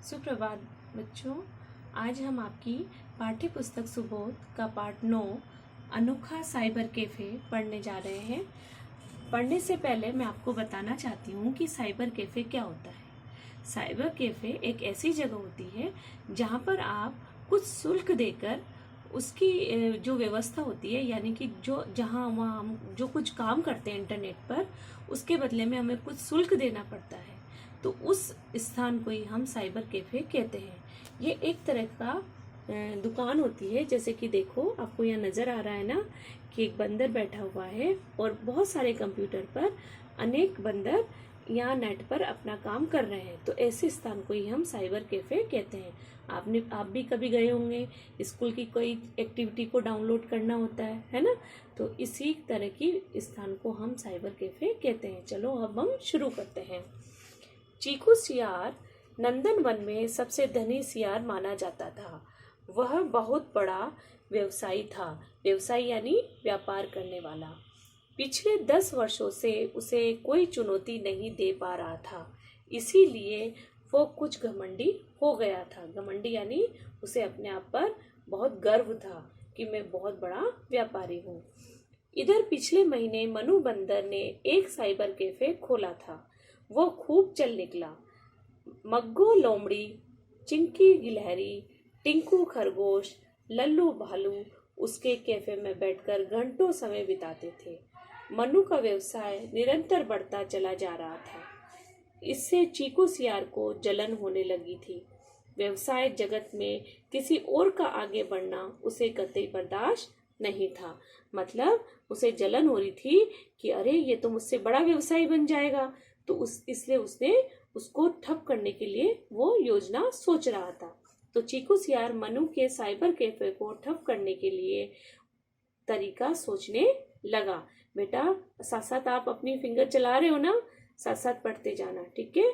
सुप्रभात बच्चों। आज हम आपकी पाठ्य पुस्तक सुबोध का पाठ 9 अनोखा साइबर कैफे पढ़ने जा रहे हैं। पढ़ने से पहले मैं आपको बताना चाहती हूँ कि साइबर कैफे क्या होता है। साइबर कैफे एक ऐसी जगह होती है जहाँ पर आप कुछ शुल्क देकर उसकी जो व्यवस्था होती है, यानी कि जहाँ वहाँ हम जो कुछ काम करते हैं इंटरनेट पर, उसके बदले में हमें कुछ शुल्क देना पड़ता है। तो उस स्थान को ही हम साइबर कैफे कहते हैं। ये एक तरह का दुकान होती है। जैसे कि देखो, आपको यहाँ नजर आ रहा है ना कि एक बंदर बैठा हुआ है और बहुत सारे कंप्यूटर पर अनेक बंदर यहाँ नेट पर अपना काम कर रहे हैं। तो ऐसे स्थान को ही हम साइबर कैफे कहते हैं। आप भी कभी गए होंगे, स्कूल की कोई एक्टिविटी को डाउनलोड करना होता है ना। तो इसी तरह की स्थान को हम साइबर कैफे कहते हैं। चलो अब हम शुरू करते हैं। चीकू सियार नंदन वन में सबसे धनी सियार माना जाता था। वह बहुत बड़ा व्यवसायी था। व्यवसायी यानी व्यापार करने वाला। पिछले 10 वर्षों से उसे कोई चुनौती नहीं दे पा रहा था, इसीलिए वो कुछ घमंडी हो गया था। घमंडी यानी उसे अपने आप पर बहुत गर्व था कि मैं बहुत बड़ा व्यापारी हूँ। इधर पिछले महीने मनु बंदर ने एक साइबर कैफे खोला था। वो खूब चल निकला। मग्गो लोमड़ी, चिंकी गिलहरी, टिंकू खरगोश, लल्लू भालू उसके कैफे में बैठकर घंटों समय बिताते थे। मनु का व्यवसाय निरंतर बढ़ता चला जा रहा था। इससे चीकू सियार को जलन होने लगी थी। व्यवसाय जगत में किसी और का आगे बढ़ना उसे कतई बर्दाश्त नहीं था। मतलब उसे जलन हो रही थी कि अरे, ये तो मुझसे बड़ा व्यवसायी बन जाएगा। तो इसलिए उसने उसको ठप करने के लिए वो योजना सोच रहा था। तो चीकू सियार मनु के साइबर कैफे को ठप करने के लिए तरीका सोचने लगा। बेटा, साथ साथ आप अपनी फिंगर चला रहे हो ना, साथ साथ पढ़ते जाना, ठीक है।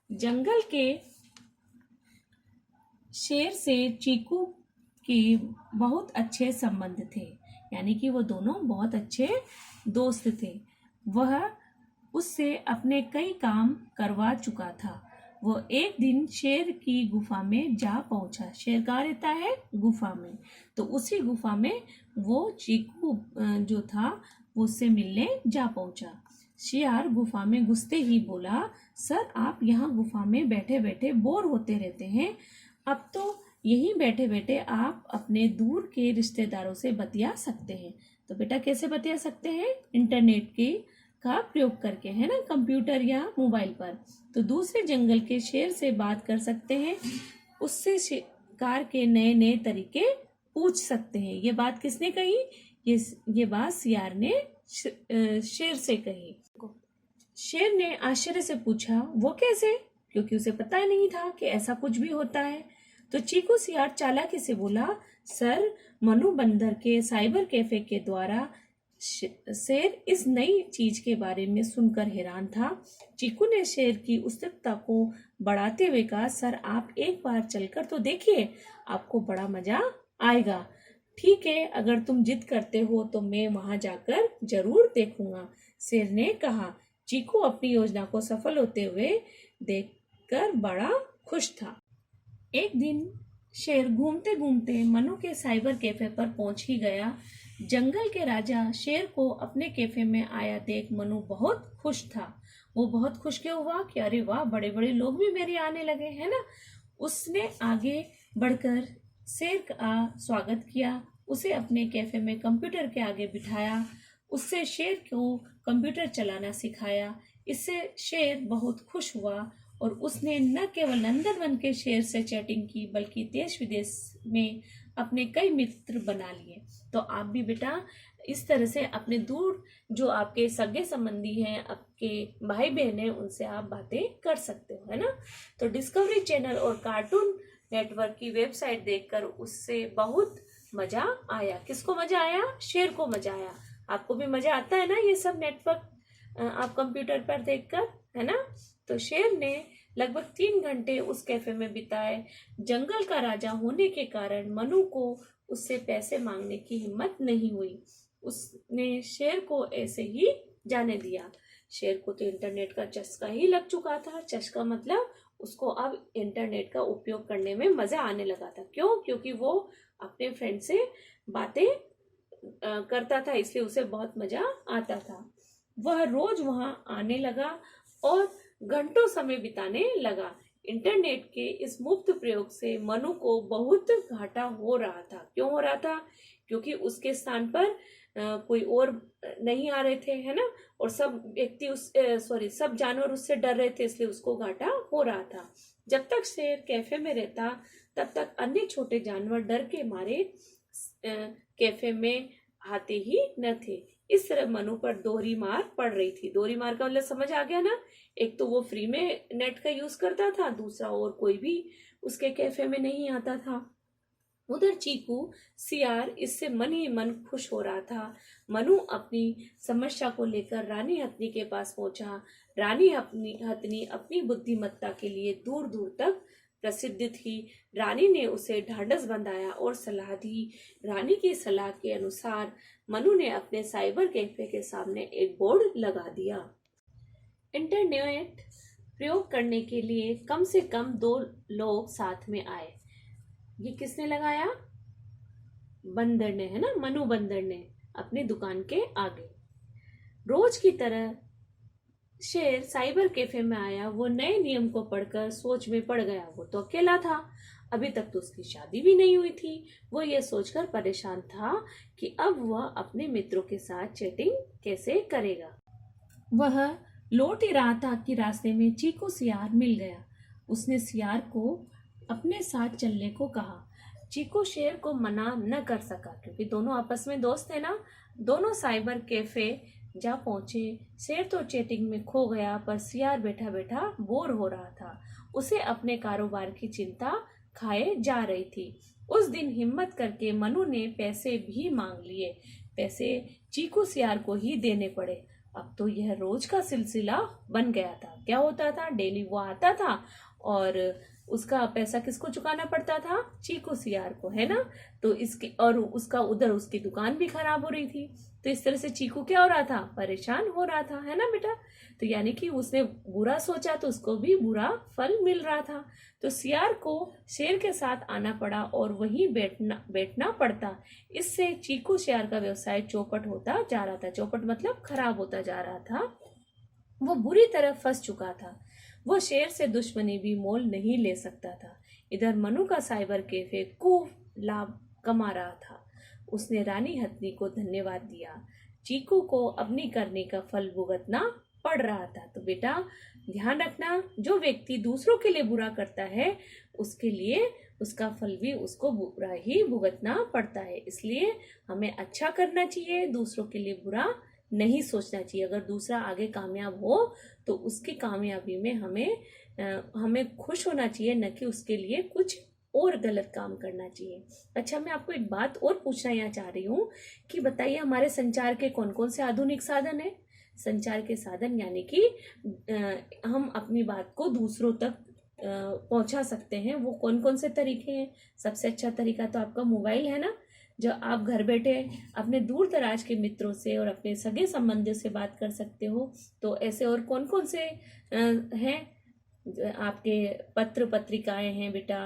जंगल के शेर से चीकू के बहुत अच्छे संबंध थे, यानी कि वो दोनों बहुत अच्छे दोस्त थे। वह उससे अपने कई काम करवा चुका था। वो एक दिन शेर की गुफा में जा पहुंचा। शेर कहाँ रहता है? गुफा में। तो उसी गुफा में वो चीकू जो था वो उससे मिलने जा पहुंचा। शेर गुफा में घुसते ही बोला, सर, आप यहाँ गुफा में बैठे बैठे बोर होते रहते हैं। अब तो यहीं बैठे बैठे आप अपने दूर के रिश्तेदारों से बतिया सकते हैं। तो बेटा, कैसे बतिया सकते हैं? इंटरनेट का प्रयोग करके, है ना, कंप्यूटर या मोबाइल पर। तो दूसरे जंगल के शेर से बात कर सकते हैं, उससे शिकार के नए नए तरीके पूछ सकते हैं। ये बात किसने कही? ये बात सियार ने शेर से कही। शेर ने आश्चर्य से पूछा, वो कैसे? क्योंकि उसे पता नहीं था कि ऐसा कुछ भी होता है। तो चीकू सियार चालाकी से बोला, सर, मनु बंदर के साइबर कैफे के द्वारा शेर इस नई चीज के बारे में सुनकर हैरान था। चीकू ने शेर की उत्सुकता को बढ़ाते हुए कहा, सर, आप एक बार चलकर तो देखिए, आपको बड़ा मजा आएगा। ठीक है, अगर तुम जिद करते हो तो मैं वहां जाकर जरूर देखूंगा, शेर ने कहा। चीकू अपनी योजना को सफल होते हुए देखकर बड़ा खुश था। एक दिन शेर घूमते घूमते मनु के साइबर कैफे पर पहुंच ही गया। जंगल के राजा शेर को अपने कैफे में आया देख मनु बहुत खुश था। वो बहुत खुश क्यों हुआ कि अरे वाह, बड़े बड़े लोग भी मेरे आने लगे, है ना। उसने आगे बढ़कर शेर का स्वागत किया। उसे अपने कैफे में कंप्यूटर के आगे बिठाया। उससे शेर को कंप्यूटर चलाना सिखाया। इससे शेर बहुत खुश हुआ और उसने न केवल नंदनवन के शेर से चैटिंग की, बल्कि देश विदेश में अपने कई मित्र बना लिए। तो आप भी बेटा इस तरह से अपने दूर जो आपके सगे संबंधी हैं, आपके भाई बहन हैं, उनसे आप बातें कर सकते हो, है ना। तो डिस्कवरी चैनल और कार्टून नेटवर्क की वेबसाइट देखकर उससे बहुत मजा आया। किसको मजा आया? शेर को मजा आया। आपको भी मजा आता है ना ये सब नेटवर्क आप कंप्यूटर पर देखकर, है ना। तो शेर ने लगभग 3 घंटे उस कैफे में बिताए। जंगल का राजा होने के कारण मनु को उससे पैसे मांगने की हिम्मत नहीं हुई। उसने शेर को ऐसे ही जाने दिया। शेर को तो इंटरनेट का चस्का ही लग चुका था। चस्का मतलब उसको अब इंटरनेट का उपयोग करने में मजा आने लगा था। क्यों? क्योंकि वो अपने फ्रेंड से बातें करता था, इसलिए उसे बहुत मजा आता था। वह रोज वहां आने लगा और घंटों समय बिताने लगा। इंटरनेट के इस मुफ्त प्रयोग से मनु को बहुत घाटा हो रहा था। क्यों हो रहा था? क्योंकि उसके स्थान पर कोई और नहीं आ रहे थे, है ना, और सब व्यक्ति सब जानवर उससे डर रहे थे, इसलिए उसको घाटा हो रहा था। जब तक शेर कैफे में रहता तब तक अन्य छोटे जानवर डर के मारे कैफे में आते ही न थे। इस तरह मनु पर दोहरी मार पड़ रही थी। दोहरी मार का मतलब समझ आ गया ना? एक तो वो फ्री में नेट का यूज करता था, दूसरा और कोई भी उसके कैफे में नहीं आता था। उधर चीकू सियार इससे मन ही मन खुश हो रहा था। मनु अपनी समस्या को लेकर रानी हथनी के पास पहुंचा। रानी हथनी अपनी बुद्धिमत्ता के लिए दूर दूर तक प्रसिद्ध थी। रानी ने उसे ढांढस बंधाया और सलाह दी। रानी की सलाह के अनुसार मनु ने अपने साइबर कैफे के सामने एक बोर्ड लगा दिया। इंटरनेट प्रयोग करने के लिए कम से कम 2 लोग साथ में आए। ये किसने लगाया? बंदर ने, है ना, मनु बंदर ने अपनी दुकान के आगे। रोज की तरह शेर साइबर कैफे में आया। वो नए नियम को पढ़कर सोच में पड़ गया। वो तो अकेला था, अभी तक तो उसकी शादी भी नहीं हुई थी। वो ये सोचकर परेशान था कि अब वह अपने मित्रों के साथ चैटिंग कैसे करेगा। वह लौट ही रहा था कि रास्ते में चीकू सियार मिल गया। उसने सियार को अपने साथ चलने को कहा। चीकू शेर को मना न कर सका क्योंकि दोनों आपस में दोस्त थे ना। दोनों साइबर कैफे जा पहुंचे। शेर तो चैटिंग में खो गया, पर सियार बैठा बैठा बोर हो रहा था। उसे अपने कारोबार की चिंता खाए जा रही थी। उस दिन हिम्मत करके मनु ने पैसे भी मांग लिए। पैसे चीकू सियार को ही देने पड़े। अब तो यह रोज का सिलसिला बन गया था। क्या होता था? डेली वो आता था और उसका पैसा किसको चुकाना पड़ता था? चीकू सियार को, है ना। तो इसकी और उसका उधर उसकी दुकान भी खराब हो रही थी। तो इस तरह से चीकू क्या हो रहा था? परेशान हो रहा था, है ना बेटा। तो यानी कि उसने बुरा सोचा तो उसको भी बुरा फल मिल रहा था। तो सियार को शेर के साथ आना पड़ा और वहीं बैठना पड़ता। इससे चीकू सियार का व्यवसाय चौपट होता जा रहा था। चौपट मतलब खराब होता जा रहा था। वो बुरी तरह फंस चुका था। वो शेर से दुश्मनी भी मोल नहीं ले सकता था। इधर मनु का साइबर कैफे खूब लाभ कमा रहा था। उसने रानी हथनी को धन्यवाद दिया। चीकू को अपनी करने का फल भुगतना पड़ रहा था। तो बेटा ध्यान रखना, जो व्यक्ति दूसरों के लिए बुरा करता है उसके लिए उसका फल भी उसको बुरा ही भुगतना पड़ता है। इसलिए हमें अच्छा करना चाहिए, दूसरों के लिए बुरा नहीं सोचना चाहिए। अगर दूसरा आगे कामयाब हो तो उसकी कामयाबी में हमें खुश होना चाहिए, न कि उसके लिए कुछ और गलत काम करना चाहिए। अच्छा, मैं आपको एक बात और पूछना यहाँ चाह रही हूँ कि बताइए हमारे संचार के कौन कौन से आधुनिक साधन है? संचार के साधन यानी कि हम अपनी बात को दूसरों तक पहुंचा सकते हैं, वो कौन कौन से तरीके हैं? सबसे अच्छा तरीका तो आपका मोबाइल है ना, जो आप घर बैठे अपने दूर दराज के मित्रों से और अपने सगे संबंधियों से बात कर सकते हो। तो ऐसे और कौन कौन से हैं? आपके पत्र पत्रिकाएं हैं बेटा,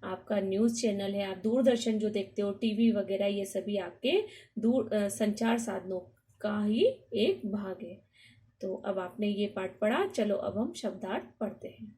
आपका न्यूज़ चैनल है, आप दूरदर्शन जो देखते हो, टीवी वगैरह, ये सभी आपके दूर संचार साधनों का ही एक भाग है। तो अब आपने ये पाठ पढ़ा, चलो अब हम शब्दार्थ पढ़ते हैं।